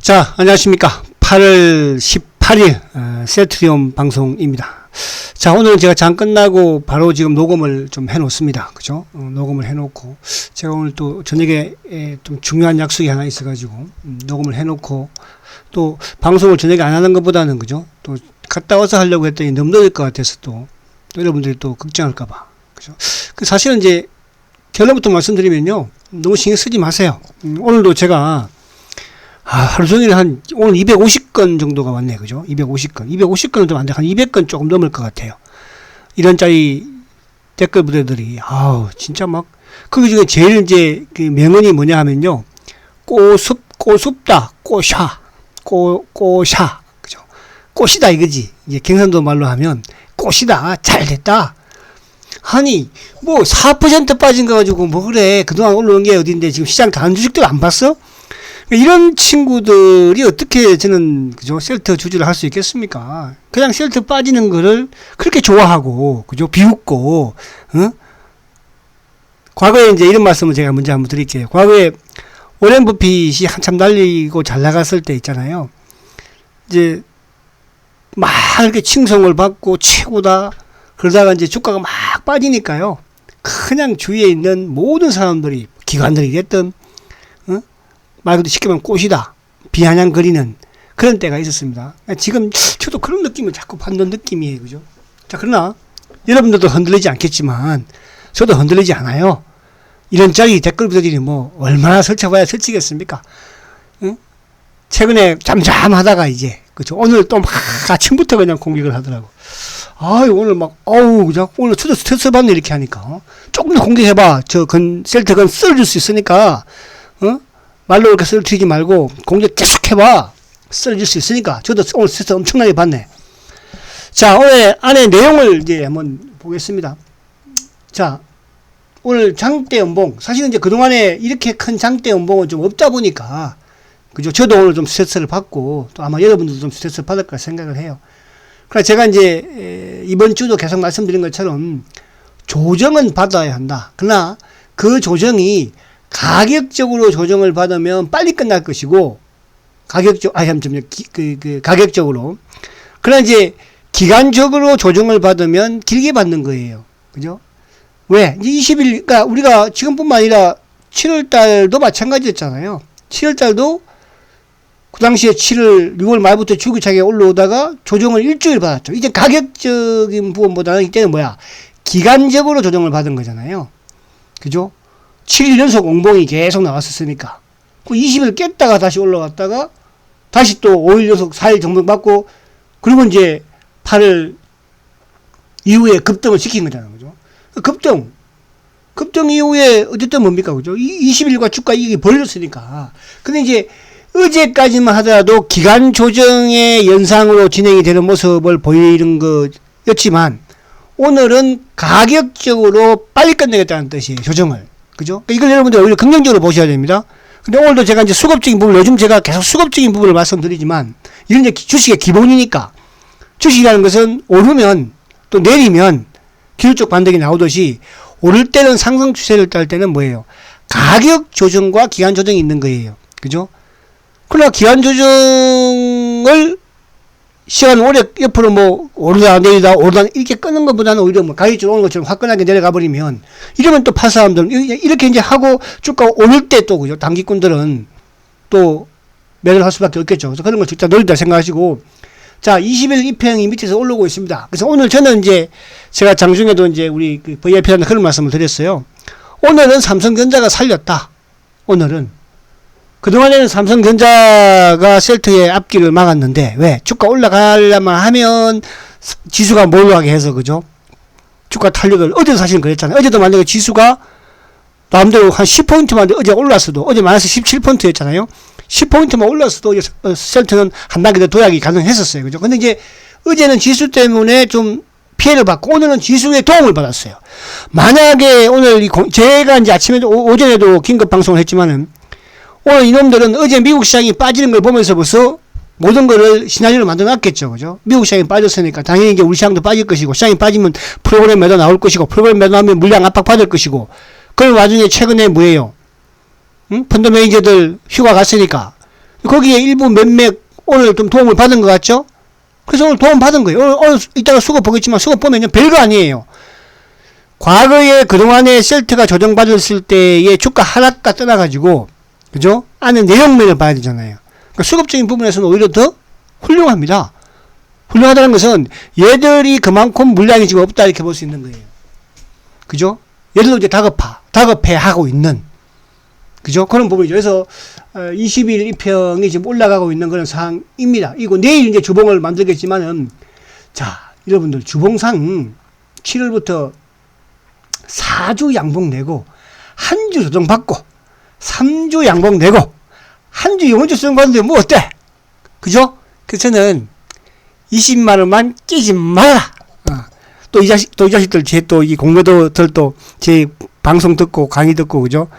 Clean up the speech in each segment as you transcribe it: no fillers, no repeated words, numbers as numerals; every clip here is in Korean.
자, 안녕하십니까. 8월 18일 셀트리온 방송입니다. 자, 오늘은 제가 장 끝나고 바로 지금 녹음을 좀 해놓습니다. 그죠? 녹음을 해놓고 제가 오늘 또 저녁에 좀 중요한 약속이 하나 있어가지고 녹음을 해놓고 또 방송을 저녁에 안 하는 것보다는 그죠? 또 갔다 와서 하려고 했더니 너무 늦을 것 같아서 또 여러분들이 또 걱정할까봐. 그죠? 사실은 이제 결론부터 말씀드리면요. 너무 신경 쓰지 마세요. 오늘도 제가 하루 종일 오늘 250건 정도가 왔네, 그죠? 250건. 250건은 좀 안 돼. 한 200건 조금 넘을 것 같아요. 이런 짜리 댓글 부대들이, 진짜 그 중에 제일 이제 그 명언이 뭐냐 하면요. 꼬sup다, 꼬샤. 그죠? 꽃이다 이거지. 이제 경상도 말로 하면, 꽃이다, 잘 됐다. 아니, 4% 빠진 거 가지고 그래. 그동안 올라온 게 어딘데 지금 시장 다른 주식들 안 봤어? 이런 친구들이 어떻게 저는 그죠 셀트 주주를 할 수 있겠습니까? 그냥 셀트 빠지는 거를 그렇게 좋아하고 그죠 비웃고 과거에 이제 이런 말씀을 제가 먼저 한번 드릴게요. 과거에 워렌 버핏이 한참 날리고 잘 나갔을 때 있잖아요. 이제 막 이렇게 칭송을 받고 최고다 그러다가 이제 주가가 막 빠지니까요. 그냥 주위에 있는 모든 사람들이 기관들이 됐든 말 그대로 쉽게 말하면 꽃이다. 비아냥거리는 그런 때가 있었습니다. 지금 저도 그런 느낌을 자꾸 받는 느낌이에요. 그죠? 자, 그러나 여러분들도 흔들리지 않겠지만 저도 흔들리지 않아요. 이런 짜리 댓글 부대들이 얼마나 설쳐봐야 설치겠습니까? 최근에 잠잠하다가 이제 그죠? 오늘 또 아침부터 그냥 공격을 하더라고. 오늘 오늘 저도 스트레스 받네 이렇게 하니까 조금 더 공격해봐. 셀트건 쓸어줄 수 있으니까 말로 이렇게 쓰러뜨리지 말고 공격 계속 해봐. 쓰러질 수 있으니까. 저도 오늘 스트레스 엄청나게 받네. 자, 오늘 안에 내용을 이제 한번 보겠습니다. 자, 오늘 장대 연봉. 사실은 이제 그동안에 이렇게 큰 장대 연봉은 좀 없다 보니까, 그죠? 저도 오늘 좀 스트레스를 받고, 또 아마 여러분들도 좀 스트레스를 받을 거라 생각을 해요. 그래서 제가 이제, 이번 주도 계속 말씀드린 것처럼, 조정은 받아야 한다. 그러나, 그 조정이 가격적으로 조정을 받으면 빨리 끝날 것이고, 가격적으로. 그러나 이제, 기간적으로 조정을 받으면 길게 받는 거예요. 그죠? 왜? 이제 20일, 그러니까 우리가 지금뿐만 아니라 7월달도 마찬가지였잖아요. 7월달도 그 당시에 6월 말부터 주기차게 올라오다가 조정을 일주일 받았죠. 이제 가격적인 부분보다는 이때는 기간적으로 조정을 받은 거잖아요. 그죠? 7일 연속 옹봉이 계속 나왔었으니까. 그 20일 깼다가 다시 올라왔다가 다시 또 5일 연속 4일 정도 받고 그리고 이제 8월 이후에 급등을 시킨 거잖아요. 그죠? 급등 이후에 어쨌든 뭡니까? 그죠? 20일과 주가 이익이 벌렸으니까. 근데 이제 어제까지만 하더라도 기간 조정의 연상으로 진행이 되는 모습을 보이는 거였지만 오늘은 가격적으로 빨리 끝내겠다는 뜻이에요. 조정을. 그죠? 이걸 여러분들 오히려 긍정적으로 보셔야 됩니다. 근데 오늘도 제가 이제 수급적인 부분, 요즘 제가 계속 수급적인 부분을 말씀드리지만, 이런 이제 주식의 기본이니까, 주식이라는 것은 오르면, 또 내리면, 기술적 반등이 나오듯이, 오를 때는 상승 추세를 딸 때는 뭐예요? 가격 조정과 기간 조정이 있는 거예요. 그죠? 그러나 기간 조정을 시간 오래 옆으로 오르다 내리다 이렇게 끄는 것보다는 오히려 가격적으로 오는 것처럼 화끈하게 내려가 버리면 이러면 또 팔 사람들은 이렇게 이제 하고 주가 오를 때 또 그죠 단기꾼들은 또 매도를 할 수밖에 없겠죠. 그래서 그런 걸 진짜 노린다 생각하시고 자 20일 입행이 밑에서 올라오고 있습니다. 그래서 오늘 저는 이제 제가 장중에도 이제 우리 VIP한테 그런 말씀을 드렸어요. 오늘은 삼성전자가 살렸다. 오늘은 그동안에는 삼성전자가 셀트의 앞길을 막았는데, 왜? 주가 올라가려면 하면, 지수가 못 올라가게 해서, 그죠? 주가 탄력을, 어제도 사실은 그랬잖아요. 어제도 만약에 지수가, 마음대로 한 10포인트만 어제 올랐어도, 어제 마이너스 17포인트였잖아요. 10포인트만 올랐어도, 셀트는 한 단계 더 도약이 가능했었어요. 그죠? 근데 이제, 어제는 지수 때문에 좀 피해를 받고, 오늘은 지수의 도움을 받았어요. 만약에 오늘 제가 이제 아침에도, 오전에도 긴급 방송을 했지만은, 오늘 이놈들은 어제 미국 시장이 빠지는 걸 보면서 벌써 모든 거를 시나리오를 만들어 놨겠죠. 그죠? 미국 시장이 빠졌으니까 당연히 이제 우리 시장도 빠질 것이고, 시장이 빠지면 프로그램 매도 나올 것이고, 프로그램 매도 하면 물량 압박 받을 것이고, 그런 와중에 최근에 뭐예요? 펀드 매니저들 휴가 갔으니까 거기에 일부 몇몇 오늘 좀 도움을 받은 것 같죠? 그래서 오늘 도움 받은 거예요. 오늘 이따가 수급 보겠지만 수급 보면요. 별거 아니에요. 과거에 그동안에 셀트가 조정받았을 때의 주가 하락과 떠나가지고, 그죠? 안에 내용면을 봐야 되잖아요. 그러니까 수급적인 부분에서는 오히려 더 훌륭합니다. 훌륭하다는 것은 얘들이 그만큼 물량이 지금 없다 이렇게 볼 수 있는 거예요. 그죠? 얘들도 이제 다급해 하고 있는, 그죠? 그런 부분이죠. 그래서 20일 이평이 지금 올라가고 있는 그런 상황입니다. 이거 내일 이제 주봉을 만들겠지만은, 자, 여러분들 주봉상 7월부터 4주 양봉 내고, 한 주 조정 받고, 3주 양봉 내고, 한 주 이번 주 조정 받는데 뭐 어때? 그죠? 그래서 저는 20만원만 끼지 말아라. 또 이 자식들, 이 공매도들 또 제 방송 듣고 강의 듣고, 그죠?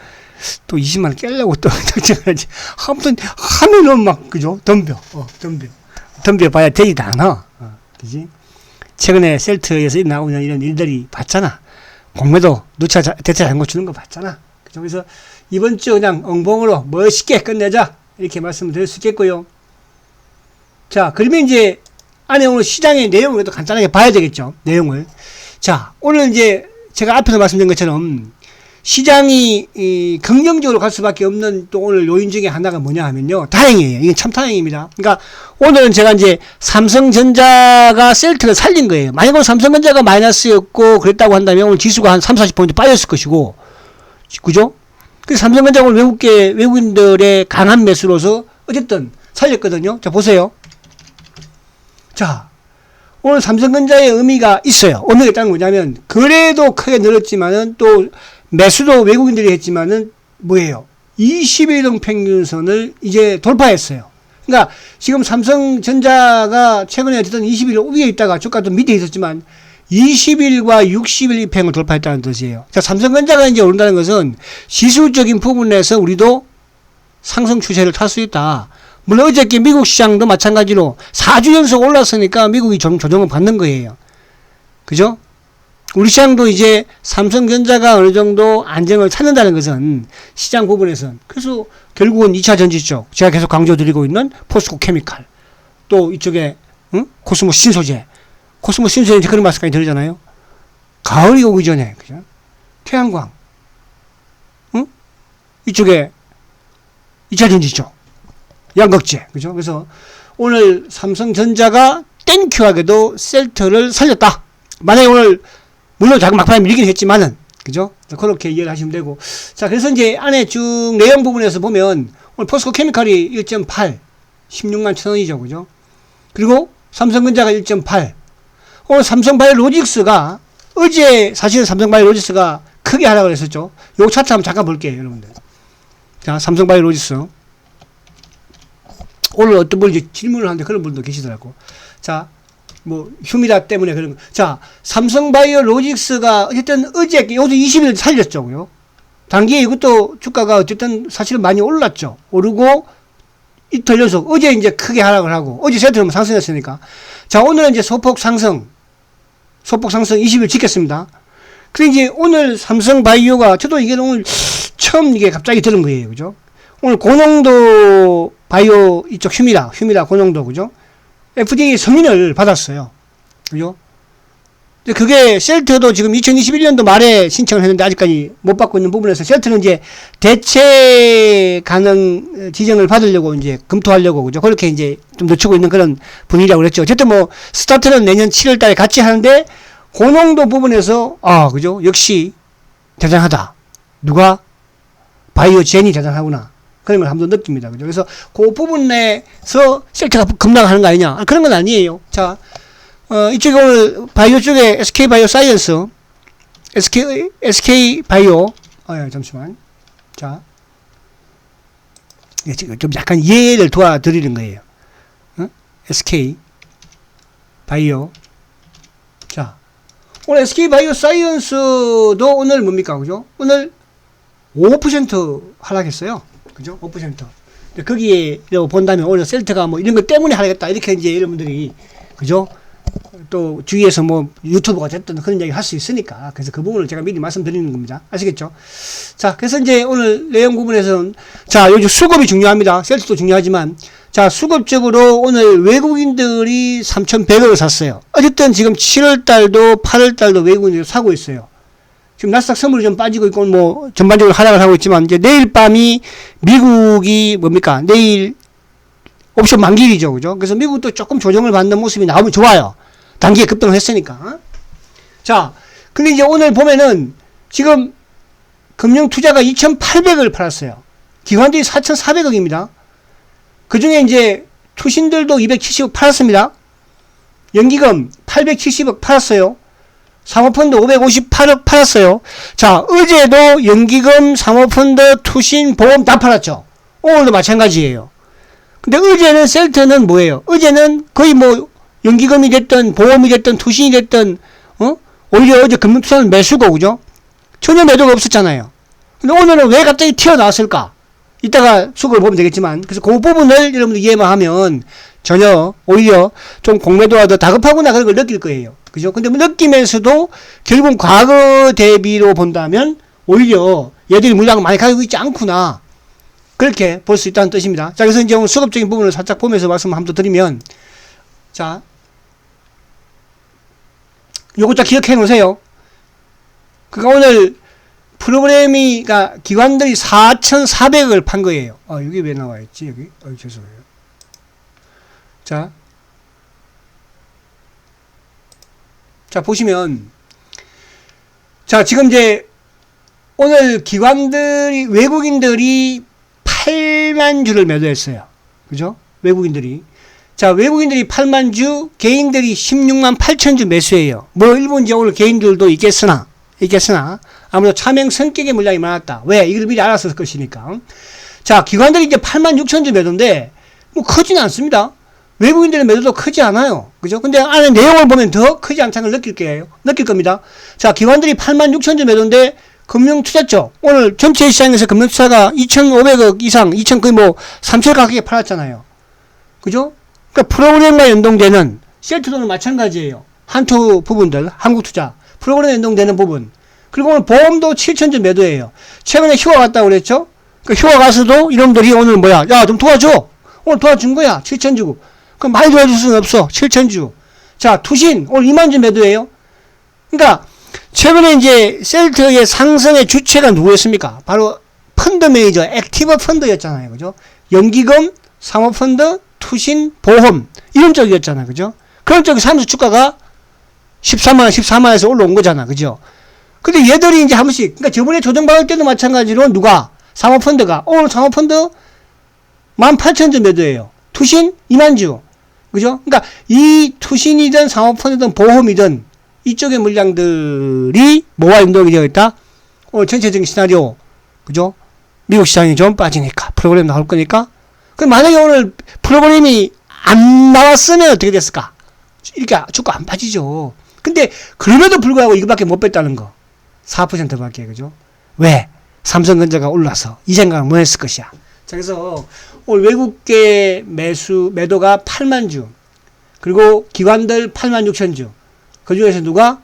또 20만원 깨려고 또, 아무튼, 하면은 막, 그죠? 덤벼 봐야 되지도 않아. 그지? 최근에 셀트에서 나오고 있는 이런 일들이 봤잖아. 공매도 대차 잔고 주는 거 봤잖아. 그죠? 그래서 이번 주 그냥 엉봉으로 멋있게 끝내자. 이렇게 말씀을 드릴 수 있겠고요. 자, 그러면 이제 안에 오늘 시장의 내용을 또 간단하게 봐야 되겠죠. 내용을. 자, 오늘 이제 제가 앞에서 말씀드린 것처럼 시장이 긍정적으로 갈 수밖에 없는 또 오늘 요인 중에 하나가 뭐냐 하면요. 다행이에요. 이게 참 다행입니다. 그러니까 오늘은 제가 이제 삼성전자가 셀트를 살린 거예요. 만약에 삼성전자가 마이너스였고 그랬다고 한다면 오늘 지수가 한 3, 40포인트 빠졌을 것이고, 그죠? 그래서 삼성전자가 오늘 외국인들의 강한 매수로서 어쨌든 살렸거든요. 자, 보세요. 자, 오늘 삼성전자의 의미가 있어요. 의미가 있다는 뭐냐면, 그래도 크게 늘었지만은 또 매수도 외국인들이 했지만은 뭐예요? 21등 평균선을 이제 돌파했어요. 그러니까 지금 삼성전자가 최근에 어쨌든 20일 위에 있다가 주가도 밑에 있었지만 20일과 60일 이평을 돌파했다는 뜻이에요. 자, 삼성전자가 이제 오른다는 것은 지수적인 부분에서 우리도 상승 추세를 탈 수 있다. 물론 어저께 미국 시장도 마찬가지로 4주 연속 올랐으니까 미국이 좀 조정을 받는 거예요. 그죠? 우리 시장도 이제 삼성전자가 어느 정도 안정을 찾는다는 것은 시장 부분에서는, 그래서 결국은 2차 전지 쪽, 제가 계속 강조드리고 있는 포스코 케미칼, 또 이쪽에 코스모 신소재, 코스모 신소재 이제 그런 말씀까지 들으잖아요. 가을이 오기 전에, 그죠? 태양광, 이쪽에 2차 전지 쪽, 양극재, 그죠? 그래서 오늘 삼성전자가 땡큐하게도 셀트를 살렸다. 만약에 오늘 물론 작은 막판에 밀리긴 했지만은, 그죠? 그렇게 이해를 하시면 되고. 자, 그래서 이제 안에 쭉 내용 부분에서 보면, 오늘 포스코 케미칼이 1.8, 16만 천원이죠. 그죠? 그리고 삼성전자가 1.8. 오늘 삼성바이오로직스가, 어제 사실은 삼성바이오로직스가 크게 하라고 했었죠. 요 차트 한번 잠깐 볼게요, 여러분들. 자, 삼성바이오로직스. 오늘 어떤 분이 질문을 하는데 그런 분도 계시더라고. 자, 뭐 휴미다 때문에 그런 거. 자, 삼성바이오로직스가 어쨌든 어제 여기서 20일 살렸죠. 단기에 이것도 주가가 어쨌든 사실은 많이 올랐죠. 오르고 이틀 연속 어제 이제 크게 하락을 하고 어제 세트는 상승했으니까. 자, 오늘은 이제 소폭 상승 20일 지켰습니다. 그래 이제 오늘 삼성바이오가 저도 이게 오늘 처음 이게 갑자기 들은 거예요. 그죠? 오늘 고농도 바이오 이쪽 휴미다 고농도, 그죠? FDA 승인을 받았어요. 그죠? 그게 셀트도 지금 2021년도 말에 신청을 했는데 아직까지 못 받고 있는 부분에서 셀트는 이제 대체 가능 지정을 받으려고 이제 검토하려고, 그죠? 그렇게 이제 좀 늦추고 있는 그런 분위기라고 그랬죠. 어쨌든 뭐 스타트는 내년 7월 달에 같이 하는데 고농도 부분에서 그죠? 역시 대단하다. 누가? 바이오젠이 대단하구나. 그런 걸 한번 느낍니다. 그죠? 그래서 그 부분에서 셀트가 급락하는 거 아니냐? 그런 건 아니에요. 자, 이쪽에 오늘 바이오 쪽에 SK 바이오 사이언스, SK 바이오, 잠시만. 자, 지금 좀 약간 이해를 도와드리는 거예요. SK 바이오. 자, 오늘 SK 바이오 사이언스도 오늘 뭡니까? 그죠? 오늘 5% 하락했어요. 그죠? 5%. 거기에 본다면 오늘 셀트가 뭐 이런 것 때문에 하락했다. 이렇게 이제 여러분들이, 그죠? 또 주위에서 뭐 유튜브가 됐든 그런 얘기 할 수 있으니까. 그래서 그 부분을 제가 미리 말씀드리는 겁니다. 아시겠죠? 자, 그래서 이제 오늘 내용 부분에서는 자, 요즘 수급이 중요합니다. 셀트도 중요하지만 자, 수급적으로 오늘 외국인들이 3,100억을 샀어요. 어쨌든 지금 7월 달도 8월 달도 외국인들이 사고 있어요. 지금 나스닥 선물이 좀 빠지고 있고 뭐 전반적으로 하락을 하고 있지만 이제 내일 밤이 미국이 뭡니까? 내일 옵션 만기일이죠. 그죠? 그래서 미국도 조금 조정을 받는 모습이 나오면 좋아요. 단기에 급등을 했으니까. 자, 근데 이제 오늘 보면은 지금 금융 투자가 2,800억을 팔았어요. 기관들이 4,400억입니다. 그 중에 이제 투신들도 270억 팔았습니다. 연기금 870억 팔았어요. 사모펀드 558억 팔았어요. 자, 어제도 연기금, 사모펀드, 투신, 보험 다 팔았죠. 오늘도 마찬가지예요. 근데 어제는 셀트는 뭐예요? 어제는 거의 뭐 연기금이 됐든 보험이 됐든 투신이 됐든 오히려 어제 금융투자는 매수고 그죠? 전혀 매도가 없었잖아요. 근데 오늘은 왜 갑자기 튀어나왔을까? 이따가 수급을 보면 되겠지만 그래서 그 부분을 여러분들 이해만 하면 전혀 오히려 좀 공매도가 더 다급하구나 그런 걸 느낄 거예요. 그죠? 근데 느끼면서도 결국 과거 대비로 본다면 오히려 얘들이 물량을 많이 가지고 있지 않구나. 그렇게 볼 수 있다는 뜻입니다. 자, 그래서 이제 오늘 수급적인 부분을 살짝 보면서 말씀 한번 드리면 자, 요거 딱 기억해 놓으세요. 그러니까 오늘 프로그램이, 그러니까 기관들이 4,400억을 판 거예요. 여기 왜 나와 있지? 여기? 죄송해요. 자, 보시면, 자, 지금 이제, 오늘 기관들이, 외국인들이 8만 주를 매도했어요. 그죠? 외국인들이. 자, 외국인들이 8만 주, 개인들이 16만 8천 주 매수해요. 뭐, 일본 이제 오늘 개인들도 있겠으나, 아무래도 차명 성격의 물량이 많았다. 왜? 이걸 미리 알았을 것이니까. 자, 기관들이 이제 8만 6천 주 매도인데, 뭐, 크지는 않습니다. 외국인들의 매도도 크지 않아요. 그죠? 근데 안에 내용을 보면 더 크지 않다는 걸 느낄 겁니다. 자, 기관들이 8만 6천 주 매도인데, 금융투자 쪽, 오늘 전체 시장에서 금융투자가 2,500억 이상, 2,000 거의 뭐, 3천 가격에 팔았잖아요. 그죠? 그러니까 프로그램과 연동되는, 셀트도는 마찬가지예요. 한투 부분들, 한국투자, 프로그램에 연동되는 부분. 그리고 오늘 보험도 7,000주 매도예요. 최근에 휴가 갔다고 그랬죠? 그 휴가 가서도 이놈들이 오늘 뭐야, 야, 좀 도와줘! 오늘 도와준 거야, 7,000주. 그럼 많이 도와줄 수는 없어, 7,000주. 자, 투신, 오늘 2만주 매도예요. 그러니까, 최근에 이제 셀트의 상승의 주체가 누구였습니까? 바로 펀드 매니저, 액티브 펀드였잖아요. 그죠? 연기금, 사모펀드, 투신, 보험. 이런 쪽이었잖아요. 그죠? 그런 쪽이 사면서 주가가 13만원, 14만원에서 올라온 거잖아. 그죠? 근데 얘들이 이제 한 번씩, 그러니까 저번에 조정받을 때도 마찬가지로 누가? 사모펀드가. 오늘 사모펀드 18,000주 매도예요. 투신 2만주. 그죠? 그러니까 이 투신이든 사모펀드든 보험이든 이쪽의 물량들이 뭐와 연동이 되어 있다? 오늘 전체적인 시나리오. 그죠? 미국 시장이 좀 빠지니까. 프로그램 나올 거니까. 그럼 만약에 오늘 프로그램이 안 나왔으면 어떻게 됐을까? 이렇게 주가 안 빠지죠. 근데 그럼에도 불구하고 이거밖에 못 뺐다는 거. 4%밖에. 그죠? 왜? 삼성전자가 올라서 이 생각을 못 했을 것이야. 자, 그래서 오늘 외국계 매도가 8만 주. 그리고 기관들 8만 6천 주. 그 중에서 누가?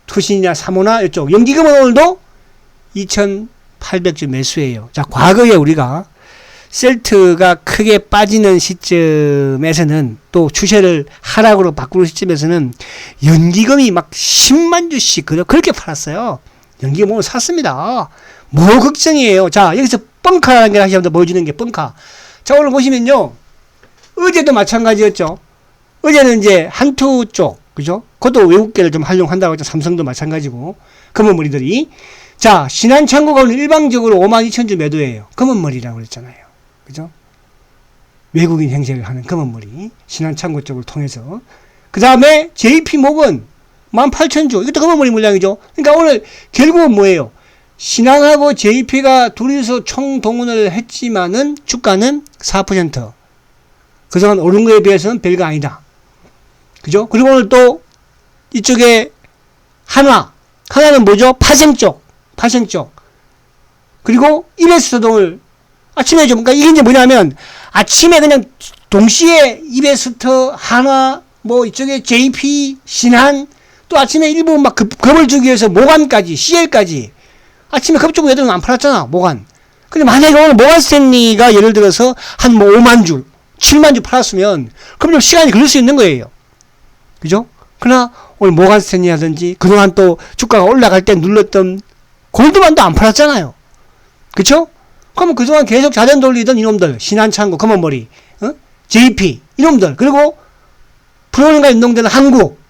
투신이나 사모나 이쪽. 연기금은 오늘도 2,800주 매수해요. 자, 과거에 우리가 셀트가 크게 빠지는 시점에서는 또 추세를 하락으로 바꾸는 시점에서는 연기금이 막 10만 주씩 그렇게 팔았어요. 연기금 오늘 샀습니다. 뭐 걱정이에요. 자, 여기서 뻥카라는 게 다시 한번 보여주는 게 뻥카. 자, 오늘 보시면요. 어제도 마찬가지였죠. 어제는 이제 한투 쪽, 그죠? 그것도 외국계를 좀 활용한다고 했죠. 삼성도 마찬가지고. 검은머리들이. 자, 신한창고가 오늘 일방적으로 52,000주 매도예요. 검은머리라고 그랬잖아요. 그죠? 외국인 행세를 하는 검은머리. 신한창고 쪽을 통해서. 그 다음에 JP모건 18,000주. 이것도 검은머리 물량이죠. 그러니까 오늘 결국은 뭐예요? 신한하고 JP가 둘이서 총동원을 했지만은 주가는 4%. 그동안 오른 거에 비해서는 별거 아니다. 그죠? 그리고 오늘 또 이쪽에 하나는 뭐죠? 파생 쪽. 그리고 이베스트도 오늘 아침에 좀, 그러니까 이게 이제 뭐냐면 아침에 그냥 동시에 이베스트, 한화, 뭐 이쪽에 JP, 신한, 또 아침에 일부 막 급을 주기 위해서 모간까지, CL까지. 아침에 급주고 애들은 안 팔았잖아, 모간. 근데 만약에 오늘 모간 스탠리가 예를 들어서 한 뭐 5만 주, 7만 주 팔았으면, 그럼 좀 시간이 걸릴 수 있는 거예요. 그죠? 그러나 오늘 모간 스탠리라든지 그동안 또 주가가 올라갈 때 눌렀던 골드만도 안 팔았잖아요. 그쵸? 그러면 그동안 계속 자전 돌리던 이놈들, 신한창고, 검은머리, JP, 이놈들, 그리고 프로그램과 연동되는 한국,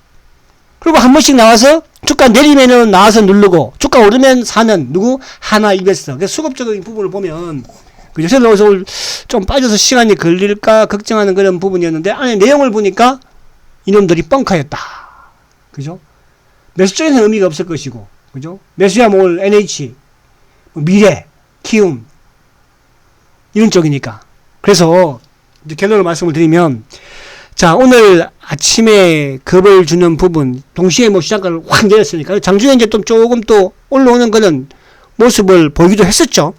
그리고 한 번씩 나와서 주가 내리면은 나와서 누르고, 주가 오르면 사는, 누구? 하나 이베스터. 그래서 수급적인 부분을 보면, 그죠? 그래서 좀 빠져서 시간이 걸릴까 걱정하는 그런 부분이었는데, 안에 내용을 보니까 이놈들이 뻥카였다. 그죠? 매수 쪽에서는 의미가 없을 것이고, 그죠? 매수야 뭘, NH, 미래, 키움, 이런 쪽이니까. 그래서, 이제 결론을 말씀을 드리면, 자, 오늘 아침에 급을 주는 부분, 동시에 뭐 시장가를 확 내렸으니까, 장중에 이제 좀 조금 또 올라오는 거는 모습을 보이기도 했었죠.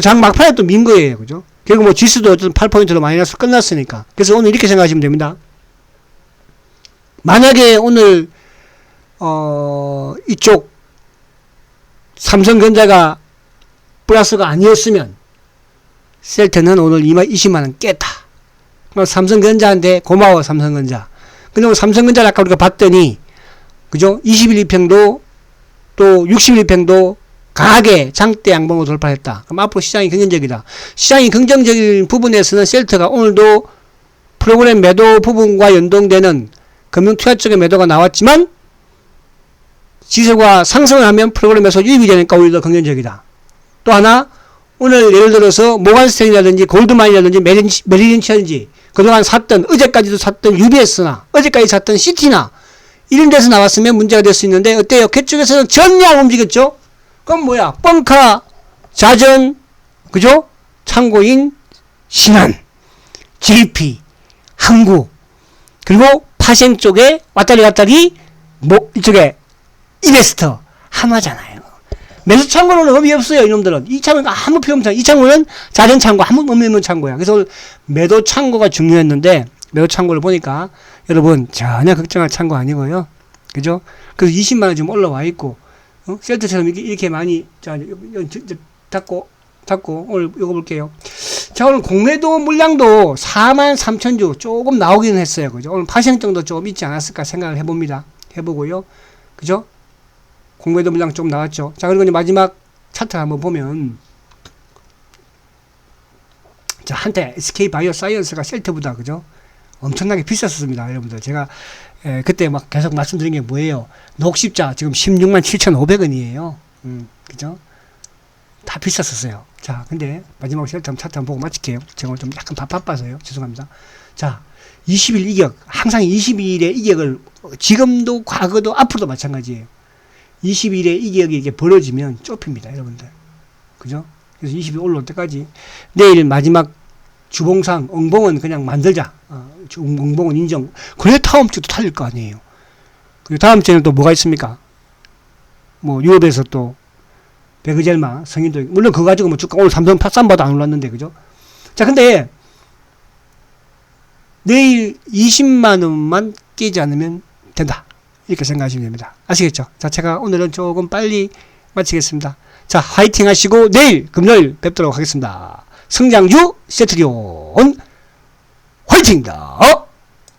장 막판에 또 민 거예요. 그죠? 결국 뭐 지수도 어쨌든 8포인트로 마이너스 끝났으니까. 그래서 오늘 이렇게 생각하시면 됩니다. 만약에 오늘, 이쪽 삼성전자가 플러스가 아니었으면, 셀트는 오늘 20만원 깼다. 삼성전자한테 고마워, 삼성전자. 근데 오늘 삼성전자를 아까 우리가 봤더니, 그죠? 21일평도 또 61일평도 강하게 장대 양봉으로 돌파했다. 그럼 앞으로 시장이 긍정적이다. 시장이 긍정적인 부분에서는 셀트가 오늘도 프로그램 매도 부분과 연동되는 금융투자 쪽의 매도가 나왔지만, 지수가 상승을 하면 프로그램에서 유입이 되니까 오히려 더 긍정적이다. 또 하나, 오늘 예를 들어서 모간스탠이라든지 골드만이라든지 메리린치라든지 그동안 샀던, 어제까지도 샀던 UBS나 어제까지 샀던 CT나 이런 데서 나왔으면 문제가 될 수 있는데 어때요? 그쪽에서는 전량 움직였죠? 그럼 뭐야? 뻥카, 자전, 그죠? 창고인, 신한, JP, 항구, 그리고 파생 쪽에 왔다리 갔다리 이쪽에 이베스터, 한화잖아요. 매수 창고는 의미 없어요, 이놈들은. 이 창고는 아무 필요 없는 창고. 이 창고는 자전 창고, 아무 의미 없는 창고야. 그래서 매도 창고가 중요했는데, 매도 창고를 보니까, 여러분, 전혀 걱정할 창고 아니고요. 그죠? 그래서 20만원 지금 올라와 있고, 셀트처럼 이렇게 많이, 자, 잡고, 오늘 이거 볼게요. 자, 오늘 공매도 물량도 43,000주 조금 나오기는 했어요. 그죠? 오늘 파생 정도 조금 있지 않았을까 생각을 해봅니다. 해보고요. 그죠? 공매도 물량 좀 나왔죠. 자, 그리고 이제 마지막 차트 한번 보면, 자, 한때 SK 바이오사이언스가 셀트보다, 그죠? 엄청나게 비쌌었습니다, 여러분들. 제가, 그때 막 계속 말씀드린 게 뭐예요? 녹십자, 지금 167,500원이에요. 그죠? 다 비쌌었어요. 자, 근데, 마지막으로 셀트 한번 차트 한번 보고 마칠게요. 제가 오늘 좀 약간 바빠서요. 죄송합니다. 자, 20일 이격. 항상 22일의 이격을, 지금도, 과거도, 앞으로도 마찬가지예요. 20일에 이격이 이렇게 벌어지면 좁힙니다, 여러분들. 그죠? 그래서 20일 올라올 때까지. 내일 마지막 주봉상, 응봉은 그냥 만들자. 응봉은 인정. 그래, 다음 주도 탈릴 거 아니에요. 그리고 다음 주에는 또 뭐가 있습니까? 뭐, 유럽에서 또, 베그젤마, 성인도, 물론 그거 가지고 뭐 주가 오늘 삼성 싼바도 안 올랐는데, 그죠? 자, 근데, 내일 20만원만 깨지 않으면 된다. 이렇게 생각하시면 됩니다. 아시겠죠? 자, 제가 오늘은 조금 빨리 마치겠습니다. 자, 화이팅 하시고 내일 금요일 뵙도록 하겠습니다. 성장주 세트리온 화이팅입니다.